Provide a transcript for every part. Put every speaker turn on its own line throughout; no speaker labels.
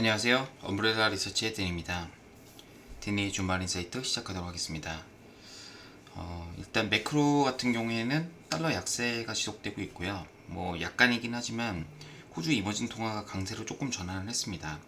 안녕하세요. 엄브레라 리서치의 댄입니다. 댄의 주말 인사이트 시작하도록 하겠습니다. 일단 매크로 같은 경우에는 달러 약세가 지속되고 있고요. 약간이긴 하지만 호주 이머징 통화가 강세로 조금 전환을 했습니다.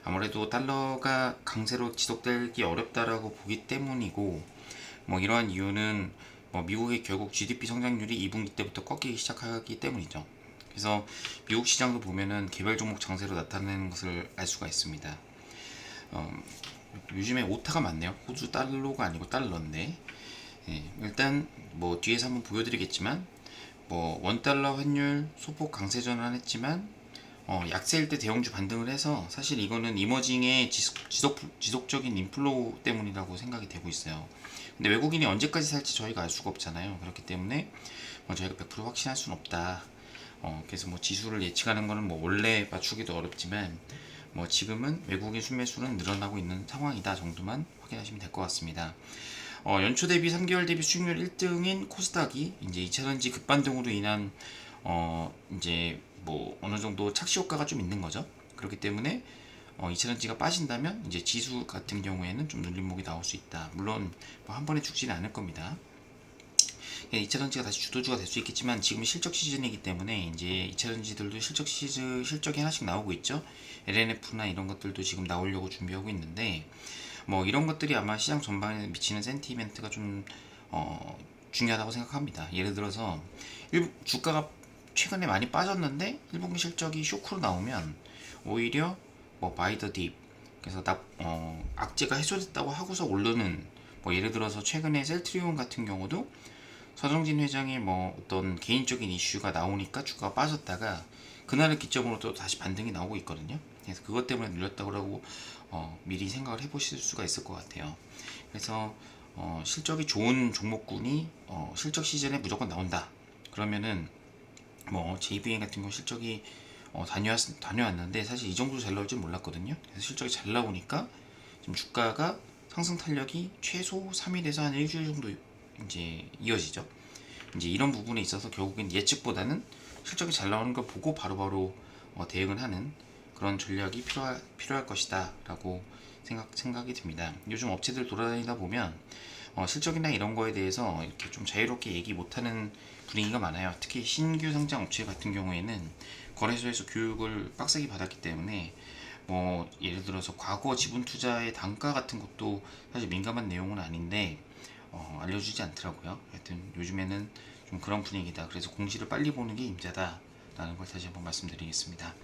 아무래도 달러가 강세로 지속되기 어렵다라고 보기 때문이고, 이러한 이유는 미국의 결국 GDP 성장률이 2분기 때부터 꺾이기 시작하기 때문이죠. 그래서 미국 시장도 보면은 개별 종목 장세로 나타나는 것을 알 수가 있습니다. 요즘에 오타가 많네요. 호주 달러가 아니고 달러인데, 일단 뒤에서 한번 보여드리겠지만, 원달러 환율 소폭 강세 전환했지만 약세일 때 대형주 반등을 해서 사실 이거는 이머징의 지속적인 인플로우 때문이라고 생각이 되고 있어요. 근데 외국인이 언제까지 살지 저희가 알 수가 없잖아요. 그렇기 때문에 저희가 100% 확신할 수는 없다. 그래서 지수를 예측하는 거는 원래 맞추기도 어렵지만 지금은 외국인 순매수는 늘어나고 있는 상황이다 정도만 확인하시면 될 것 같습니다. 연초 대비 3개월 대비 수익률 1등인 코스닥이 이제 2차전지 급반등으로 인한 이제 어느 정도 착시 효과가 좀 있는 거죠. 그렇기 때문에 2차전지가 빠진다면 이제 지수 같은 경우에는 좀 눌림목이 나올 수 있다. 물론 한 번에 죽지는 않을 겁니다. 2차전지가 다시 주도주가 될 수 있겠지만 지금은 실적 시즌이기 때문에 이제 2차전지들도 실적이 하나씩 나오고 있죠. LNF나 이런 것들도 지금 나오려고 준비하고 있는데 이런 것들이 아마 시장 전반에 미치는 센티멘트가 좀 중요하다고 생각합니다. 예를 들어서 주가가 최근에 많이 빠졌는데 1분기 실적이 쇼크로 나오면 오히려 바이 더 딥, 그래서 악재가 해소됐다고 하고서 오르는, 예를 들어서 최근에 셀트리온 같은 경우도 서정진 회장의 어떤 개인적인 이슈가 나오니까 주가가 빠졌다가 그날을 기점으로 또 다시 반등이 나오고 있거든요. 그래서 그것 때문에 눌렸다고 미리 생각을 해보실 수가 있을 것 같아요. 그래서 실적이 좋은 종목군이 실적 시즌에 무조건 나온다. 그러면은 JVN 같은 경우 실적이 다녀왔는데 사실 이 정도 잘 나올 줄 몰랐거든요. 그래서 실적이 잘 나오니까 지금 주가가 상승 탄력이 최소 3일에서 한 일주일 정도 이제 이어지죠. 이제 이런 부분에 있어서 결국엔 예측보다는 실적이 잘 나오는 걸 보고 바로바로 대응을 하는 그런 전략이 필요할 것이다 라고 생각이 듭니다. 요즘 업체들 돌아다니다 보면 실적이나 이런 거에 대해서 이렇게 좀 자유롭게 얘기 못하는 분위기가 많아요. 특히 신규 상장 업체 같은 경우에는 거래소에서 교육을 빡세게 받았기 때문에 예를 들어서 과거 지분 투자의 단가 같은 것도 사실 민감한 내용은 아닌데 알려주지 않더라고요. 하여튼 요즘에는 좀 그런 분위기다. 그래서 공시를 빨리 보는 게 임자다 라는 걸 다시 한번 말씀드리겠습니다.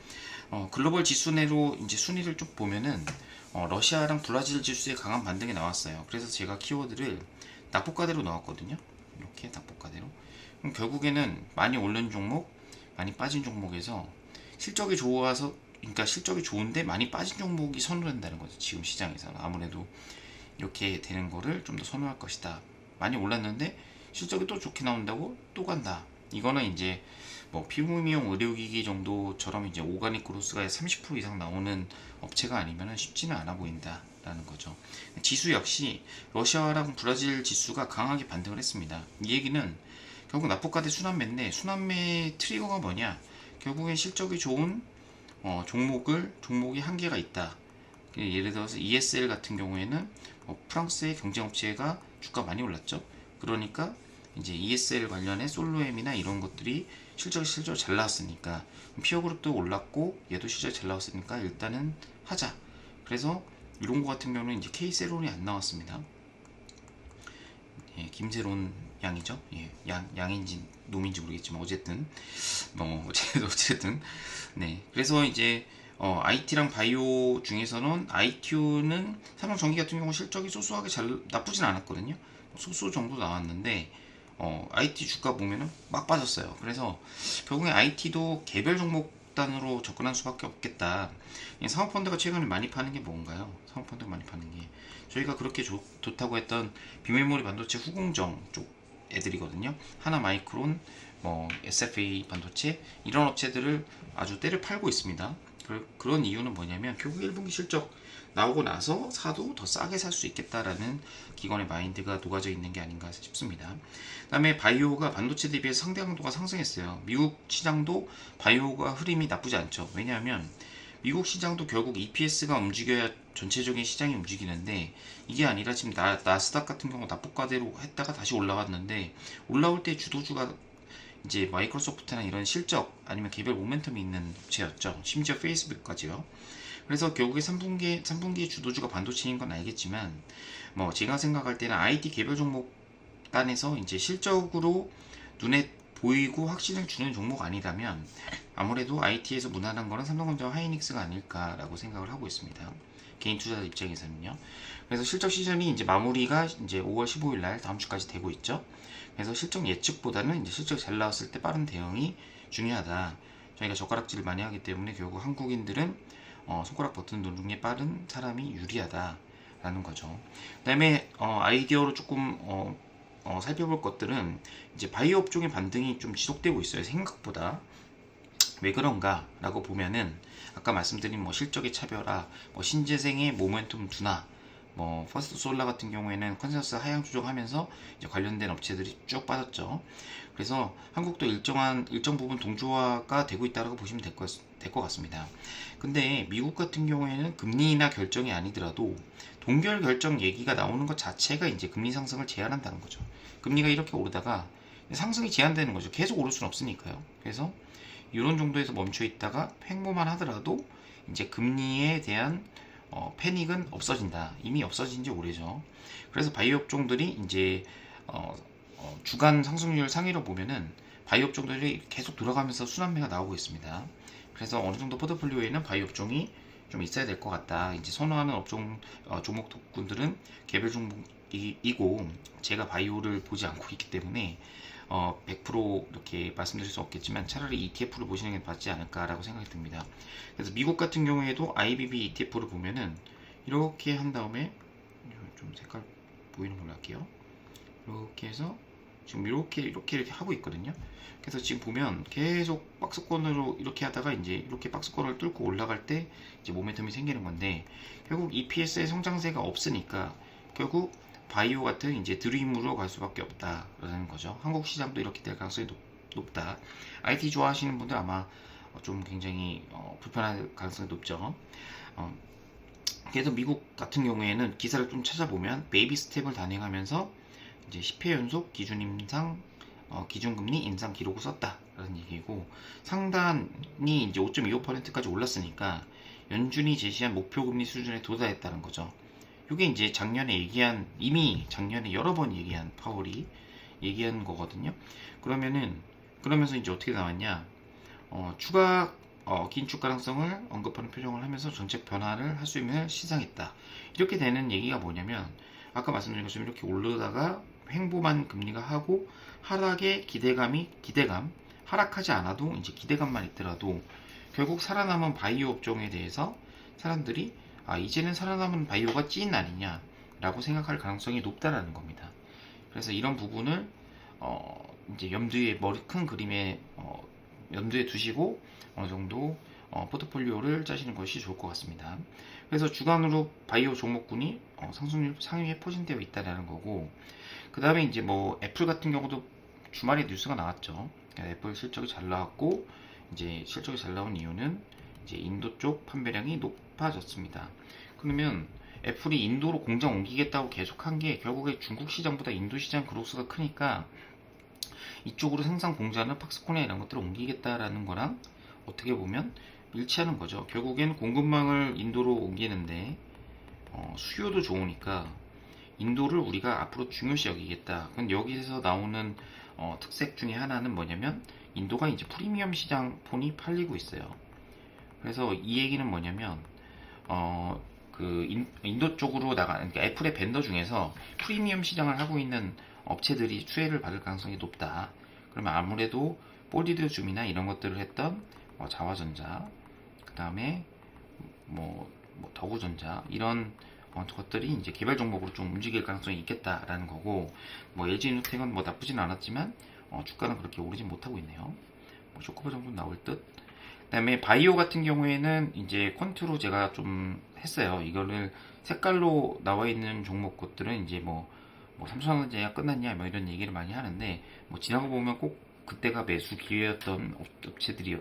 글로벌 지수 내로 이제 순위를 쭉 보면은 러시아랑 브라질 지수에 강한 반등이 나왔어요. 그래서 제가 키워드를 낙폭과대로 넣었거든요. 이렇게 낙폭과대로. 그럼 결국에는 많이 오른 종목, 많이 빠진 종목에서 실적이 좋아서, 그러니까 실적이 좋은데 많이 빠진 종목이 선호된다는 거죠. 지금 시장에서는 아무래도 이렇게 되는 거를 좀 더 선호할 것이다. 많이 올랐는데 실적이 또 좋게 나온다고 또 간다. 이거는 이제 피부미용 의료기기 정도처럼 이제 오가닉 그로스가 30% 이상 나오는 업체가 아니면 쉽지는 않아 보인다라는 거죠. 지수 역시 러시아랑 브라질 지수가 강하게 반등을 했습니다. 이 얘기는 결국 납폭과대 순환매인데, 순환매 트리거가 뭐냐? 결국엔 실적이 좋은 종목이 한계가 있다. 예를 들어서 ESL 같은 경우에는 프랑스의 경쟁업체가 주가 많이 올랐죠. 그러니까 이제 ESL 관련의 솔로엠이나 이런 것들이 실적이 잘 나왔으니까, 피어그룹도 올랐고 얘도 실적이 잘 나왔으니까 일단은 하자. 그래서 이런 거 같은 경우는 이제 K세론이 안 나왔습니다. 김세론 양이죠. 양인지 놈인지 모르겠지만 어쨌든 네. 그래서 이제 IT랑 바이오 중에서는 ITU는 삼성전기 같은 경우 실적이 소소하게 나쁘진 않았거든요. 소소 정도 나왔는데 IT 주가 보면은 막 빠졌어요. 그래서 결국에 IT도 개별 종목단으로 접근할 수밖에 없겠다. 사모펀드가 최근에 많이 파는 게 뭔가요? 사모펀드가 많이 파는 게 저희가 그렇게 좋다고 했던 비메모리 반도체 후공정 쪽 애들이거든요. 하나마이크론, SFA 반도체 이런 업체들을 아주 때려 팔고 있습니다. 그런 이유는 뭐냐면 결국 1분기 실적 나오고 나서 사도 더 싸게 살 수 있겠다라는 기관의 마인드가 녹아져 있는 게 아닌가 싶습니다. 그 다음에 바이오가 반도체 대비해서 상대 강도가 상승했어요. 미국 시장도 바이오가 흐름이 나쁘지 않죠. 왜냐하면 미국 시장도 결국 EPS가 움직여야 전체적인 시장이 움직이는데 이게 아니라 지금 나스닥 같은 경우 납폭과대로 했다가 다시 올라갔는데 올라올 때 주도주가 이제 마이크로소프트나 이런 실적 아니면 개별 모멘텀이 있는 업체였죠. 심지어 페이스북까지요. 그래서 결국에 3분기 주도주가 반도체인 건 알겠지만 뭐 제가 생각할 때는 IT 개별 종목 단에서 이제 실적으로 눈에 보이고 확신을 주는 종목 아니라면 아무래도 IT에서 무난한 거는 삼성전자와 하이닉스가 아닐까라고 생각을 하고 있습니다. 개인 투자자 입장에서는요. 그래서 실적 시즌이 이제 마무리가 이제 5월 15일 날 다음 주까지 되고 있죠. 그래서 실적 예측보다는 이제 실적 잘 나왔을 때 빠른 대응이 중요하다. 저희가 젓가락질을 많이 하기 때문에 결국 한국인들은 손가락 버튼 누르는 게 빠른 사람이 유리하다라는 거죠. 그다음에 아이디어로 조금 살펴볼 것들은 이제 바이오 업종의 반등이 좀 지속되고 있어요. 생각보다. 왜 그런가 라고 보면은 아까 말씀드린 뭐 실적의 차별화, 뭐 신재생의 모멘텀 둔화, 뭐 퍼스트 솔라 같은 경우에는 컨센서스 하향 조정하면서 이제 관련된 업체들이 쭉 빠졌죠. 그래서 한국도 일정 부분 동조화가 되고 있다고 보시면 될 것 같습니다. 근데 미국 같은 경우에는 금리나 결정이 아니더라도 동결 결정 얘기가 나오는 것 자체가 이제 금리 상승을 제한한다는 거죠. 금리가 이렇게 오르다가 상승이 제한되는 거죠. 계속 오를 수는 없으니까요. 그래서 이런 정도에서 멈춰 있다가 횡보만 하더라도 이제 금리에 대한 패닉은 없어진다. 이미 없어진 지 오래죠. 그래서 바이오 업종들이 이제 주간 상승률 상위로 보면은 바이오 업종들이 계속 들어가면서 순환매가 나오고 있습니다. 그래서 어느 정도 포트폴리오에는 바이오 업종이 좀 있어야 될 것 같다. 이제 선호하는 업종 종목 분들은 개별 종목이고 제가 바이오를 보지 않고 있기 때문에 100% 이렇게 말씀드릴 수 없겠지만 차라리 ETF를 보시는 게 맞지 않을까라고 생각이 듭니다. 그래서 미국 같은 경우에도 IBB ETF를 보면은 이렇게 한 다음에 좀 색깔 보이는 걸로 할게요. 이렇게 해서 지금 이렇게 하고 있거든요. 그래서 지금 보면 계속 박스권으로 이렇게 하다가 이제 이렇게 박스권을 뚫고 올라갈 때 이제 모멘텀이 생기는 건데 결국 EPS의 성장세가 없으니까 결국 바이오 같은 이제 드림으로 갈 수밖에 없다라는 거죠. 한국 시장도 이렇게 될 가능성이 높다. IT 좋아하시는 분들 아마 좀 굉장히 불편할 가능성이 높죠. 그래서 미국 같은 경우에는 기사를 좀 찾아보면 베이비 스텝을 단행하면서 이제 10회 연속 기준금리 인상 기록을 썼다라는 얘기고 상단이 이제 5.25%까지 올랐으니까 연준이 제시한 목표 금리 수준에 도달했다는 거죠. 이게 이제 이미 작년에 여러 번 얘기한 파월이 얘기한 거거든요. 그러면서 이제 어떻게 나왔냐? 추가 긴축 가능성을 언급하는 표정을 하면서 정책 변화를 할 수 있는 시상했다. 이렇게 되는 얘기가 뭐냐면 아까 말씀드린 것처럼 이렇게 오르다가 횡보만 금리가 하고 기대감 하락하지 않아도 이제 기대감만 있더라도 결국 살아남은 바이오 업종에 대해서 사람들이 이제는 살아남은 바이오가 찐 아니냐라고 생각할 가능성이 높다라는 겁니다. 그래서 이런 부분을 이제 큰 그림에 염두에 두시고 어느 정도 포트폴리오를 짜시는 것이 좋을 것 같습니다. 그래서 주간으로 바이오 종목군이 상승률 상위에 포진되어 있다라는 거고, 그 다음에 이제 뭐 애플 같은 경우도 주말에 뉴스가 나왔죠. 애플 실적이 잘 나왔고, 이제 실적이 잘 나온 이유는 이제 인도 쪽 판매량이 높아졌습니다. 그러면 애플이 인도로 공장 옮기겠다고 계속한 게 결국에 중국 시장보다 인도 시장 그로스가 크니까 이쪽으로 생산 공장을 팍스콘에 이런 것들을 옮기겠다라는 거랑 어떻게 보면 일치하는 거죠. 결국엔 공급망을 인도로 옮기는데 수요도 좋으니까 인도를 우리가 앞으로 중요시 여기겠다. 근데 여기서 나오는 특색 중에 하나는 뭐냐면 인도가 이제 프리미엄 시장 폰이 팔리고 있어요. 그래서 이 얘기는 뭐냐면 인도 쪽으로 그러니까 애플의 벤더 중에서 프리미엄 시장을 하고 있는 업체들이 수혜를 받을 가능성이 높다. 그러면 아무래도 폴리드 줌이나 이런 것들을 했던 자화전자, 그 다음에 더구전자 이런 것들이 이제 개별 종목으로 좀 움직일 가능성이 있겠다라는 거고, LG누텍은 나쁘진 않았지만 주가는 그렇게 오르진 못하고 있네요. 쇼커버 정도 나올 듯. 그다음에 바이오 같은 경우에는 이제 퀀트로 제가 좀 했어요. 이거를 색깔로 나와 있는 종목 것들은 이제 삼성전자가 끝났냐 이런 얘기를 많이 하는데 지나고 보면 꼭 그때가 매수 기회였던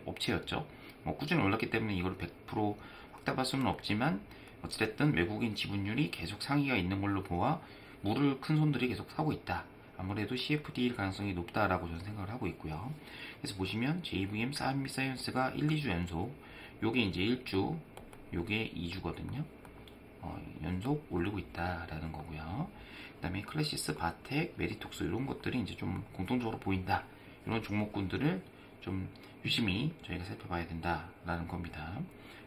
업체였죠. 뭐 꾸준히 올랐기 때문에 이걸 100% 확답할 수는 없지만 어찌됐든 외국인 지분율이 계속 상위가 있는 걸로 보아 물을 큰 손들이 계속 사고 있다. 아무래도 CFD일 가능성이 높다라고 저는 생각을 하고 있고요. 그래서 보시면 JVM, 산미사이언스가 1, 2주 연속, 요게 이제 1주, 요게 2주거든요. 연속 올리고 있다라는 거고요. 그 다음에 클래시스, 바텍, 메리톡스 이런 것들이 이제 좀 공통적으로 보인다. 이런 종목군들을 좀 유심히 저희가 살펴봐야 된다라는 겁니다.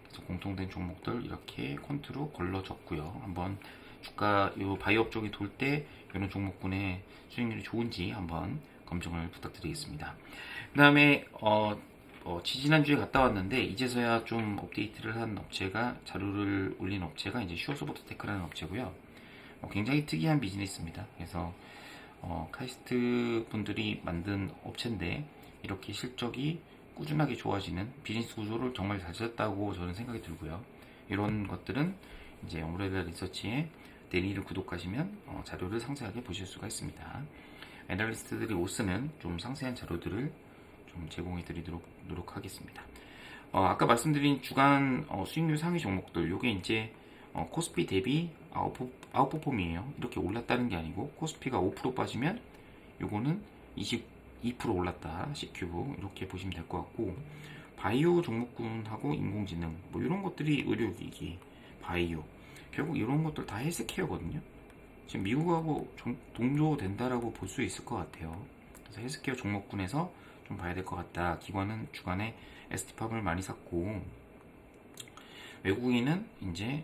그래서 공통된 종목들 이렇게 콘트로 걸러졌고요. 한번 주가 요 바이오 업종이 돌 때 이런 종목군의 수익률이 좋은지 한번 검증을 부탁드리겠습니다. 그 다음에 지지난주에 갔다 왔는데 이제서야 좀 업데이트를 한 업체가 자료를 올린 업체가 이제 슈어소프트테크라는 업체고요. 굉장히 특이한 비즈니스입니다. 그래서 카이스트 분들이 만든 업체인데 이렇게 실적이 꾸준하게 좋아지는 비즈니스 구조를 정말 잘 찾았다고 저는 생각이 들고요. 이런 것들은 이제 오므레라 리서치의 데일리를 구독하시면 자료를 상세하게 보실 수가 있습니다. 애널리스트들이 못 쓰는 좀 상세한 자료들을 좀 제공해 드리도록 노력하겠습니다. 아까 말씀드린 주간 수익률 상위 종목들 요게 이제 코스피 대비 아웃퍼폼이에요. 이렇게 올랐다는 게 아니고 코스피가 5% 빠지면 요거는 22% 올랐다. C큐브 이렇게 보시면 될 것 같고 바이오 종목군하고 인공지능 뭐 이런 것들이 의료기기, 바이오 결국 이런 것들 다 헬스케어거든요. 지금 미국하고 동조된다라고 볼 수 있을 것 같아요. 그래서 헬스케어 종목군에서 좀 봐야 될 것 같다. 기관은 주간에 ST팝을 많이 샀고 외국인은 이제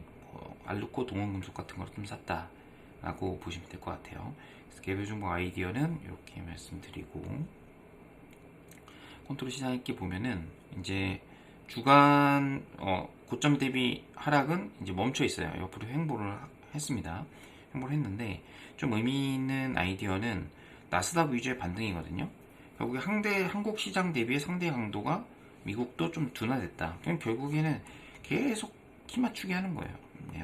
알루코 동원금속 같은 걸 좀 샀다라고 보시면 될 것 같아요. 그래서 개별 종목 아이디어는 이렇게 말씀드리고 컨트롤 시장 있게 보면은 이제 주간 고점 대비 하락은 이제 멈춰 있어요. 옆으로 횡보를 했습니다. 횡보를 했는데 좀 의미 있는 아이디어는 나스닥 위주의 반등이거든요. 결국에 한국 시장 대비의 상대 강도가 미국도 좀 둔화됐다. 그럼 결국에는 계속 키 맞추기 하는 거예요.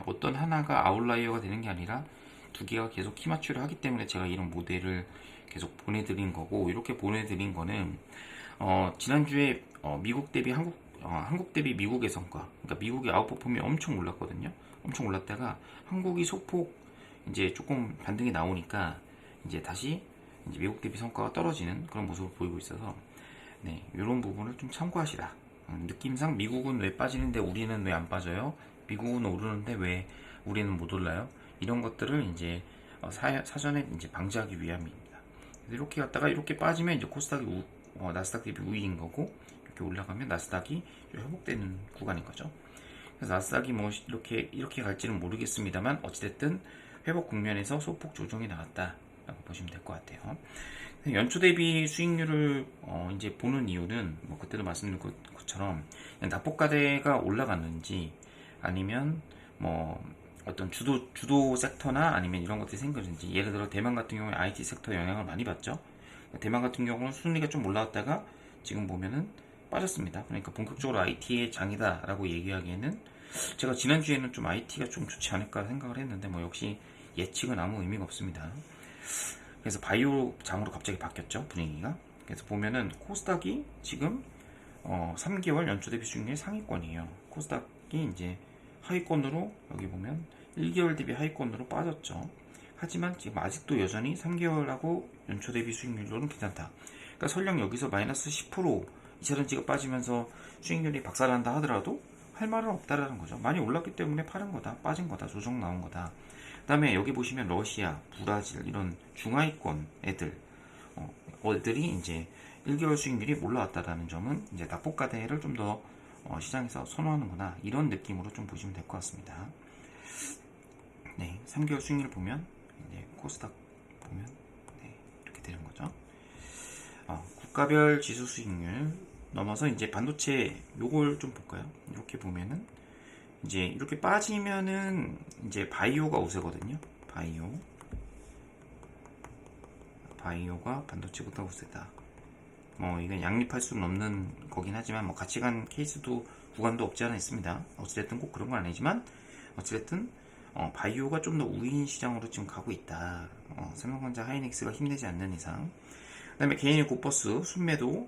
어떤 하나가 아웃라이어가 되는 게 아니라 두 개가 계속 키 맞추기를 하기 때문에 제가 이런 모델을 계속 보내드린 거고 이렇게 보내드린 거는 지난주에 미국 대비 한국 대비 미국의 성과, 그러니까 미국의 아웃퍼폼이 엄청 올랐거든요. 엄청 올랐다가 한국이 소폭 이제 조금 반등이 나오니까 이제 다시 이제 미국 대비 성과가 떨어지는 그런 모습을 보이고 있어서 네, 이런 부분을 좀 참고하시라. 느낌상 미국은 왜 빠지는데 우리는 왜 안 빠져요? 미국은 오르는데 왜 우리는 못 올라요? 이런 것들을 이제 사전에 이제 방지하기 위함입니다. 이렇게 갔다가 이렇게 빠지면 이제 코스닥이 나스닥 대비 우위인 거고 이렇게 올라가면 나스닥이 회복되는 구간인 거죠. 그래서 나스닥이 뭐 이렇게 갈지는 모르겠습니다만 어찌됐든 회복 국면에서 소폭 조정이 나왔다라고 보시면 될 것 같아요. 연초 대비 수익률을 이제 보는 이유는 뭐 그때도 말씀드린 것처럼 납폭과대가 올라갔는지 아니면 뭐 어떤 주도 섹터나 아니면 이런 것들이 생겼는지 예를 들어 대만 같은 경우에 IT 섹터 영향을 많이 받죠. 대만 같은 경우는 순위가 좀 올라왔다가 지금 보면은 빠졌습니다. 그러니까 본격적으로 IT의 장이다라고 얘기하기에는 제가 지난주에는 좀 IT가 좀 좋지 않을까 생각을 했는데 뭐 역시 예측은 아무 의미가 없습니다. 그래서 바이오 장으로 갑자기 바뀌었죠, 분위기가. 그래서 보면은 코스닥이 지금 3개월 연초 대비 수익률 상위권이에요. 코스닥이 이제 하위권으로 여기 보면 1개월 대비 하위권으로 빠졌죠. 하지만 지금 아직도 여전히 3개월하고 연초 대비 수익률로는 괜찮다. 그러니까 설령 여기서 마이너스 10% 2차전지가 빠지면서 수익률이 박살난다 하더라도 할 말은 없다라는 거죠. 많이 올랐기 때문에 파는 거다, 빠진 거다, 조정 나온 거다. 그 다음에 여기 보시면 러시아, 브라질 이런 중하위권 애들이 이제 1개월 수익률이 올라왔다라는 점은 이제 납폭과대를 좀 더 시장에서 선호하는구나 이런 느낌으로 좀 보시면 될 것 같습니다. 네, 3개월 수익률 보면 이제 코스닥 보면 네, 이렇게 되는 거죠. 국가별 지수 수익률 넘어서 이제 반도체 요걸 좀 볼까요? 이렇게 보면은 이제 이렇게 빠지면은 이제 바이오가 우세거든요. 바이오가 반도체보다 우세다. 뭐 이건 양립할 수는 없는 거긴 하지만 뭐 같이 간 케이스도 구간도 없지 않아 있습니다. 어찌됐든 꼭 그런 건 아니지만 어찌됐든 바이오가 좀 더 우위인 시장으로 지금 가고 있다. 삼성전자 하이닉스가 힘내지 않는 이상. 그 다음에 개인의 고버스 순매도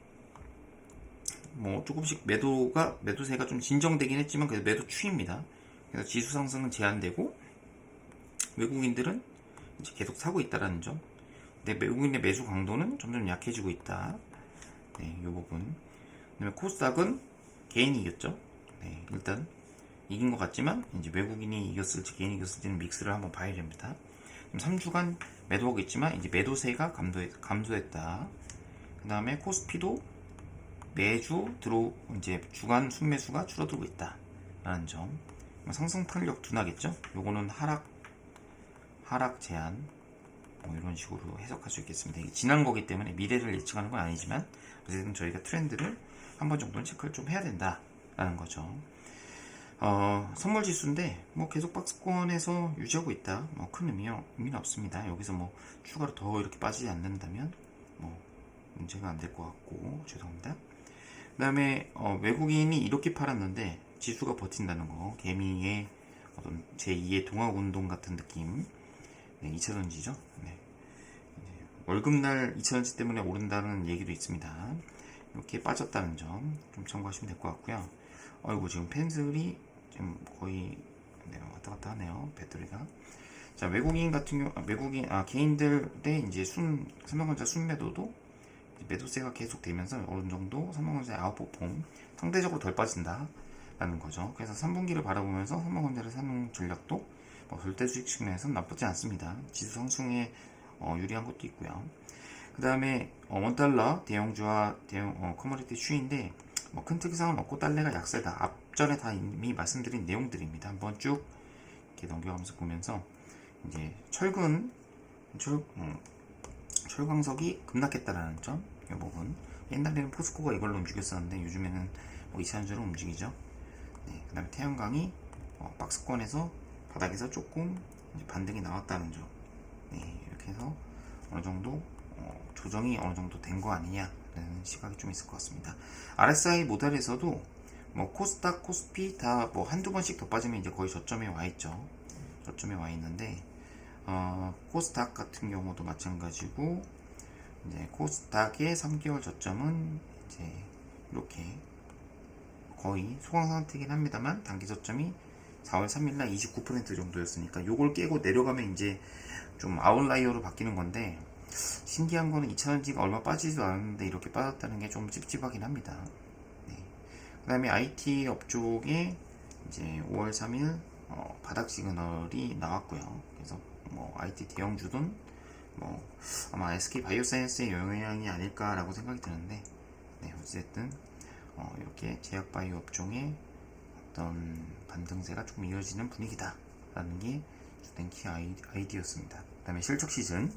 뭐 조금씩 매도세가 좀 진정되긴 했지만 그래도 매도 추입니다. 그래서 지수 상승은 제한되고 외국인들은 이제 계속 사고 있다라는 점. 근데 외국인의 매수 강도는 점점 약해지고 있다. 네, 이 부분. 그다음에 코스닥은 개인이 이겼죠. 네, 일단 이긴 것 같지만 이제 외국인이 이겼을지 개인이 이겼을지는 믹스를 한번 봐야 됩니다. 3주간 매도하고 있지만 이제 매도세가 감소했다. 그 다음에 코스피도 매주 이제 주간 순매수가 줄어들고 있다라는 점. 상승 탄력 둔하겠죠. 요거는 하락 제한 뭐 이런 식으로 해석할 수 있겠습니다. 이게 지난 거기 때문에 미래를 예측하는 건 아니지만 어쨌든 저희가 트렌드를 한 번 정도는 체크를 좀 해야 된다라는 거죠. 선물 지수인데 뭐 계속 박스권에서 유지하고 있다. 뭐 큰 의미는 없습니다. 여기서 뭐 추가로 더 이렇게 빠지지 않는다면 뭐 문제가 안 될 것 같고 죄송합니다. 그 다음에 외국인이 이렇게 팔았는데 지수가 버틴다는 거. 개미의 어떤 제2의 동학운동 같은 느낌. 네, 2차전지죠. 네. 월급날 2차전지 때문에 오른다는 얘기도 있습니다. 이렇게 빠졌다는 점 좀 참고하시면 될 것 같고요. 어이구 지금 펜슬이 지금 거의 왔다 갔다 하네요. 배터리가. 자, 외국인 같은 경우 개인들의 이제 삼성전자 순매도도 매도세가 계속되면서 어느 정도 삼성전자의 아웃퍼폼 상대적으로 덜 빠진다라는 거죠. 그래서 3분기를 바라보면서 삼성전자를 사는 전략도 절대 수익 측면에서는 나쁘지 않습니다. 지수 상승에 유리한 것도 있고요. 그 다음에 원달러 대형주와 대형 커머디티 추인데 큰 특이사항은 없고 달러가 약세다. 앞전에 다 이미 말씀드린 내용들입니다. 한번 쭉 이렇게 넘겨가면서 보면서 이제 철광석이 급락했다라는 점, 이 부분. 옛날에는 포스코가 이걸로 움직였었는데 요즘에는 이차전지로 움직이죠. 네, 그 다음에 태양광이 박스권에서 바닥에서 조금 반등이 나왔다는 점. 네, 이렇게 해서 어느 정도 조정이 어느 정도 된 거 아니냐라는 시각이 좀 있을 것 같습니다. RSI 모델에서도 코스닥, 코스피 다 한두 번씩 더 빠지면 이제 거의 저점에 와 있죠. 저점에 와 있는데 코스닥 같은 경우도 마찬가지고 이제 코스닥의 3개월 저점은 이제 이렇게 거의 소강 상태이긴 합니다만 단기 저점이 4월 3일날 29% 정도였으니까 요걸 깨고 내려가면 이제 좀 아웃라이어로 바뀌는 건데 신기한 거는 2차전지가 얼마 빠지지도 않았는데 이렇게 빠졌다는 게 좀 찝찝하긴 합니다. 네. 그 다음에 IT 업종에 이제 5월 3일 바닥 시그널이 나왔고요. 그래서 IT 대형주든 아마 SK 바이오사이언스의 영향이 아닐까라고 생각이 드는데 네, 어쨌든 이렇게 제약바이오 업종의 어떤 반등세가 좀 이어지는 분위기다라는 게 주된 키 아이디어였습니다. 그 다음에 실적 시즌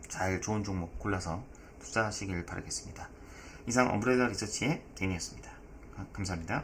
잘 좋은 종목 골라서 투자하시길 바라겠습니다. 이상 엄브레라 리서치의 데니였습니다. 감사합니다.